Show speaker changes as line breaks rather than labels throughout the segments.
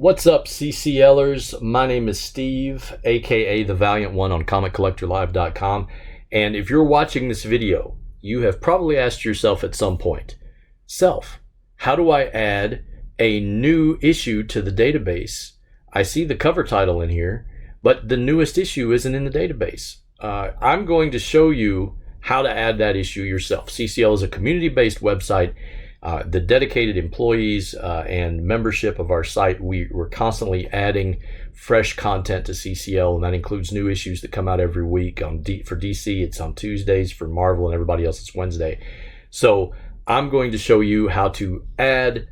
What's up, CCLers? My name is Steve, aka The Valiant One on ComicCollectorLive.com. And if you're watching this video, you have probably asked yourself at some point, how do I add a new issue to the database? I see the cover title in here, but the newest issue isn't in the database. I'm going to show you how to add that issue yourself. CCL is a community-based website. The dedicated employees and membership of our site, we're constantly adding fresh content to CCL, and that includes new issues that come out every week. For DC, it's on Tuesdays. For Marvel and everybody else, it's Wednesday. So I'm going to show you how to add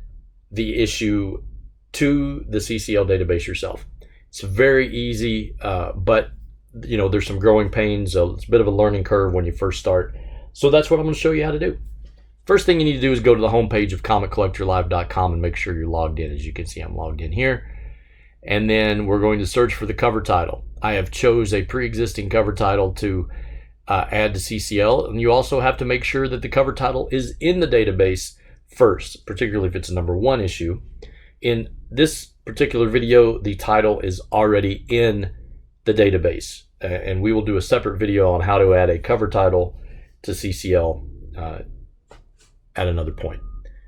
the issue to the CCL database yourself. It's very easy, but there's some growing pains. So it's a bit of a learning curve when you first start. So that's what I'm going to show you how to do. First thing you need to do is go to the homepage of ComicCollectorLive.com and make sure you're logged in. As you can see, I'm logged in here. And then we're going to search for the cover title. I have chose a pre-existing cover title to add to CCL. And you also have to make sure that the cover title is in the database first, particularly if it's a #1 issue. In this particular video, the title is already in the database. And we will do a separate video on how to add a cover title to CCL at another point.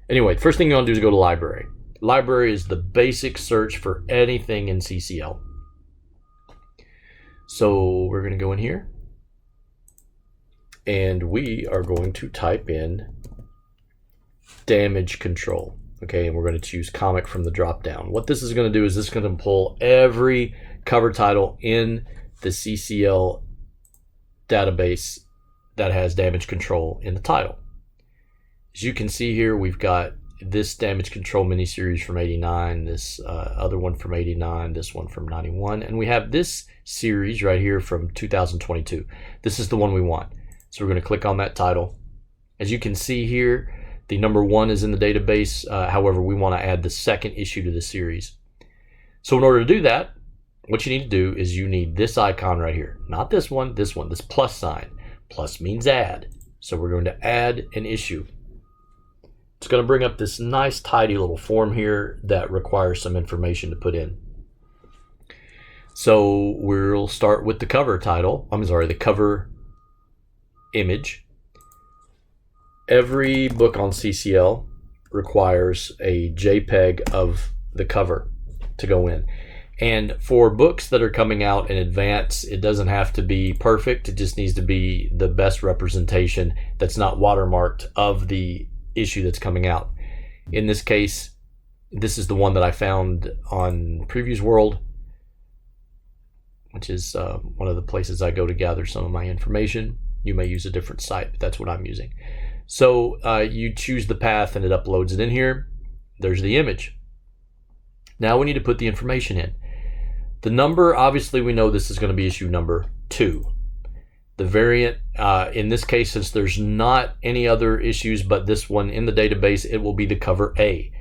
Anyway, first thing you want to do is go to library. Library is the basic search for anything in CCL. So we're going to go in here and we are going to type in damage control. Okay, and we're going to choose comic from the drop down. What this is going to do is this is going to pull every cover title in the CCL database that has damage control in the title. As you can see here, we've got this damage control miniseries from '89, this other one from '89, this one from '91, and we have this series right here from 2022. This is the one we want. So we're going to click on that title. As you can see here, the #1 is in the database. However, we want to add the second issue to the series. So in order to do that, what you need to do is you need this icon right here. Not this one, this plus sign. Plus means add. So we're going to add an issue. It's going to bring up this nice tidy little form here that requires some information to put in. So we'll start with the cover title. The cover image. Every book on CCL requires a JPEG of the cover to go in. And for books that are coming out in advance, it doesn't have to be perfect. It just needs to be the best representation that's not watermarked of the issue that's coming out. In this case, this is the one that I found on Previews World, which is one of the places I go to gather some of my information. You may use a different site, but that's what I'm using. So you choose the path and it uploads it in here. There's the image. Now we need to put the information in. The number, obviously we know this is going to be issue #2. The variant, in this case, since there's not any other issues but this one in the database, it will be the cover A.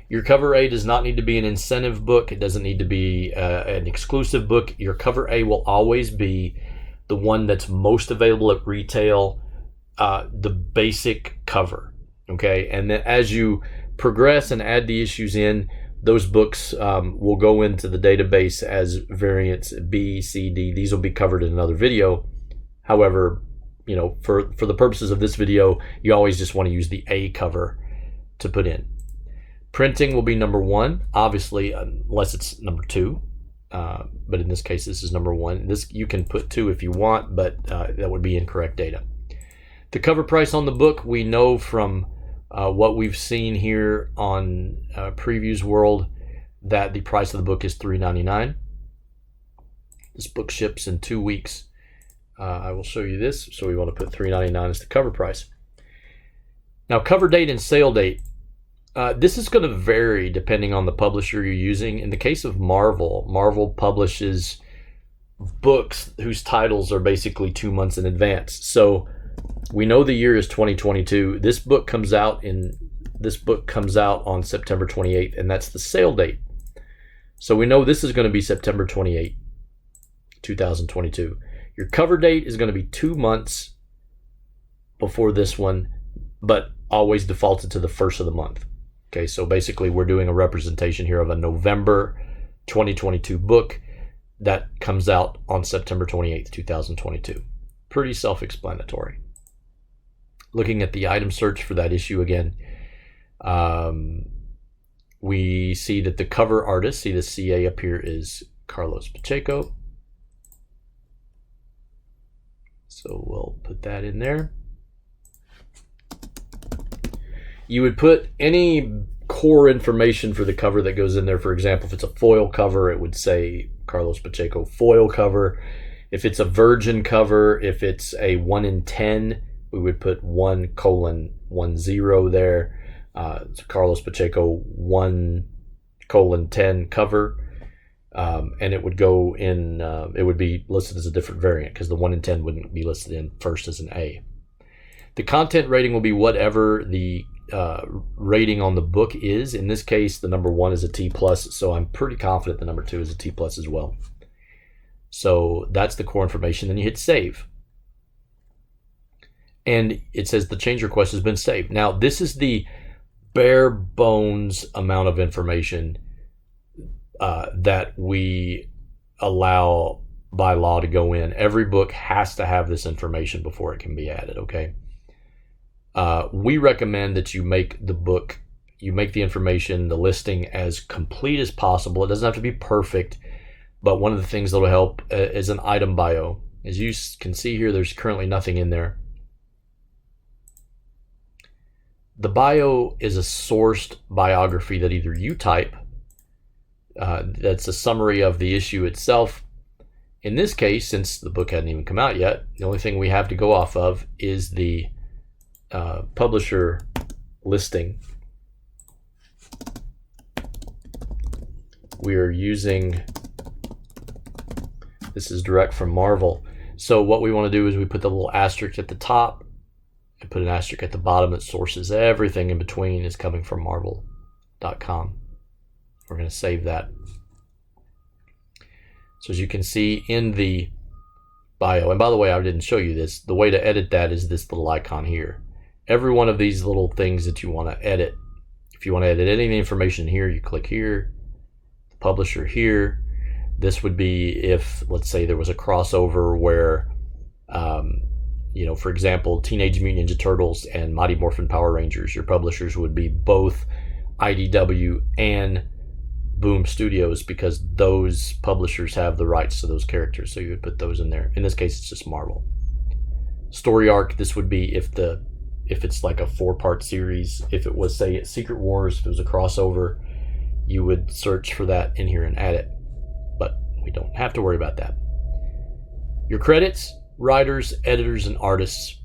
Your cover A does not need to be an incentive book. It doesn't need to be an exclusive book. Your cover A will always be the one that's most available at retail, the basic cover. Okay, and then as you progress and add the issues in, those books will go into the database as variants B, C, D. These will be covered in another video. However, for the purposes of this video, you always just want to use the A cover to put in. Printing will be #1, obviously, unless it's #2. But in this case, this is #1. This you can put 2 if you want, but that would be incorrect data. The cover price on the book, we know from what we've seen here on Previews World that the price of the book is $3.99. This book ships in 2 weeks. I will show you this. So we want to put $3.99 as the cover price. Now, cover date and sale date. This is going to vary depending on the publisher you're using. In the case of Marvel, Marvel publishes books whose titles are basically 2 months in advance. So we know the year is 2022. This book comes out on September 28th, and that's the sale date. So we know this is going to be September 28th, 2022. Your cover date is going to be 2 months before this one, but always defaulted to the first of the month. Okay, so basically we're doing a representation here of a November 2022 book that comes out on September 28th, 2022. Pretty self-explanatory. Looking at the item search for that issue again, we see that the cover artist, see the CA up here, is Carlos Pacheco. So we'll put that in there. You would put any core information for the cover that goes in there. For example, if it's a foil cover, it would say Carlos Pacheco foil cover. If it's a virgin cover, if it's a 1 in 10, we would put 1:10 there. So Carlos Pacheco 1:10 cover. And it would go in, it would be listed as a different variant because the 1 in 10 wouldn't be listed in first as an A. The content rating will be whatever the rating on the book is. In this case, the number 1 is a T+, so I'm pretty confident the number 2 is a T+ as well. So that's the core information. Then you hit save. And it says the change request has been saved. Now, this is the bare bones amount of information that we allow by law to go in. Every book has to have this information before it can be added, okay? We recommend that you make the book, you make the information, the listing as complete as possible. It doesn't have to be perfect, but one of the things that will help is an item bio. As you can see here, there's currently nothing in there. The bio is a sourced biography that either you type, that's a summary of the issue itself. In this case, since the book hadn't even come out yet, the only thing we have to go off of is the publisher listing. We are using, this is direct from Marvel. So what we want to do is we put the little asterisk at the top and put an asterisk at the bottom that sources everything in between is coming from marvel.com. We're going to save that. So as you can see in the bio, and by the way, I didn't show you this, the way to edit that is this little icon here. Every one of these little things that you want to edit, if you want to edit any of the information here, you click here, the publisher here. This would be if, let's say, there was a crossover where, you know, for example, Teenage Mutant Ninja Turtles and Mighty Morphin Power Rangers, your publishers would be both IDW and Boom Studios because those publishers have the rights to those characters. So you would put those in there. In this case, it's just Marvel. Story arc, this would be if it's like a 4-part series. If it was, say, Secret Wars, if it was a crossover, you would search for that in here and add it. But we don't have to worry about that. Your credits, writers, editors, and artists.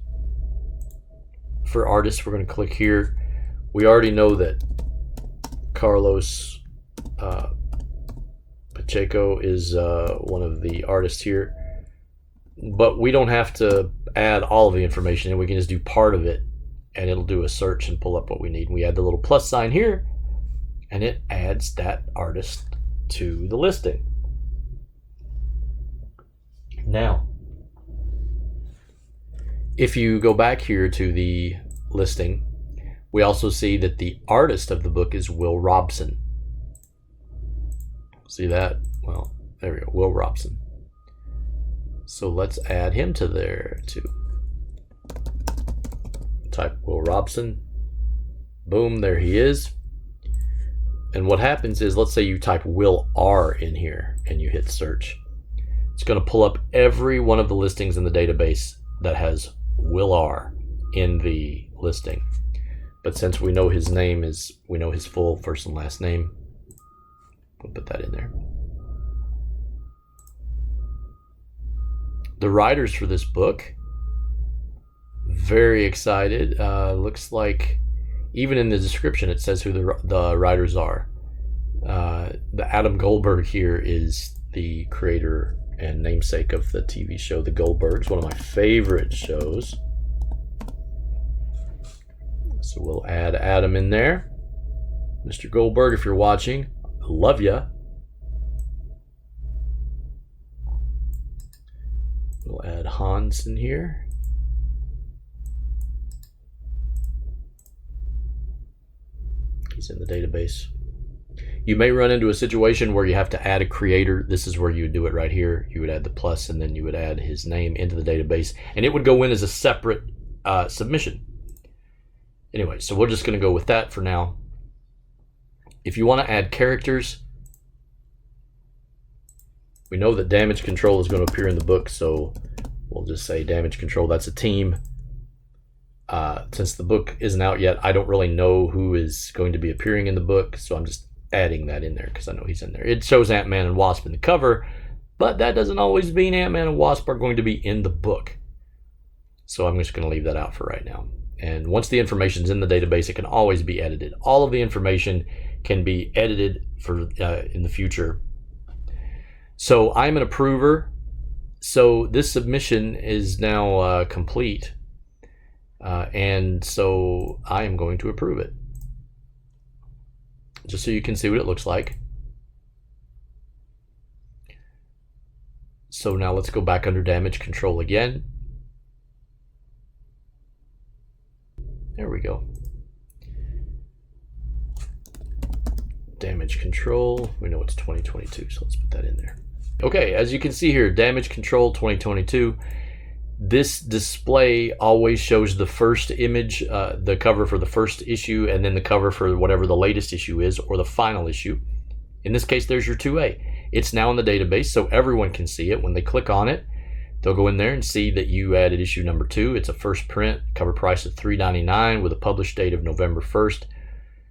For artists, we're going to click here. We already know that Carlos Pacheco is one of the artists here, but we don't have to add all of the information, and we can just do part of it, and it'll do a search and pull up what we need. We add the little plus sign here, and it adds that artist to the listing. Now, if you go back here to the listing, we also see that the artist of the book is Will Robson. See that? Well, there we go, Will Robson. So let's add him to there too. Type Will Robson. Boom, there he is. And what happens is, let's say you type Will R in here and you hit search. It's going to pull up every one of the listings in the database that has Will R in the listing. But since we know his name is, we know his full first and last name, we'll put that in there. The writers for this book, very excited. Looks like even in the description it says who the writers are. The Adam Goldberg here is the creator and namesake of the TV show The Goldbergs, one of my favorite shows. So we'll add Adam in there. Mr. Goldberg, if you're watching, I love ya. We'll add Hans in here. He's in the database. You may run into a situation where you have to add a creator. This is where you would do it right here. You would add the plus, and then you would add his name into the database, and it would go in as a separate submission. Anyway, so we're just going to go with that for now. If you want to add characters, we know that damage control is going to appear in the book, so we'll just say damage control. That's a team. Since the book isn't out yet, I don't really know who is going to be appearing in the book, so I'm just adding that in there because I know he's in there. It shows Ant-Man and Wasp in the cover, but that doesn't always mean Ant-Man and Wasp are going to be in the book. So I'm just going to leave that out for right now. And once the information's in the database, it can always be edited. All of the information can be edited for in the future. So I'm an approver. So this submission is now complete. And so I am going to approve it. Just so you can see what it looks like. So now let's go back under damage control again. There we go. Damage control. We know it's 2022, so let's put that in there. Okay, as you can see here, damage control 2022. This display always shows the first image, the cover for the first issue, and then the cover for whatever the latest issue is or the final issue. In this case, there's your 2A. It's now in the database, so everyone can see it. When they click on it, they'll go in there and see that you added issue number 2. It's a first print, cover price of $3.99 with a published date of November 1st,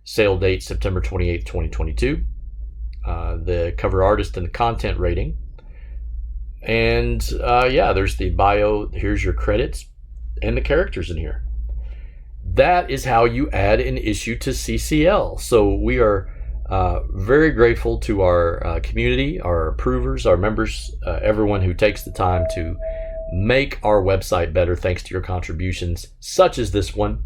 sale date September 28th, 2022. The cover artist and the content rating. And yeah, there's the bio. Here's your credits and the characters in here. That is how you add an issue to CCL. So we are very grateful to our community, our approvers, our members, everyone who takes the time to make our website better thanks to your contributions, such as this one.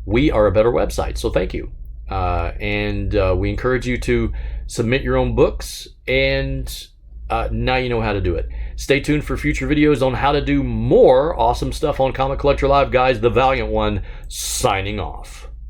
We are a better website, so thank you. And we encourage you to submit your own books, and now you know how to do it. Stay tuned for future videos on how to do more awesome stuff on Comic Collector Live. Guys, the Valiant One signing off.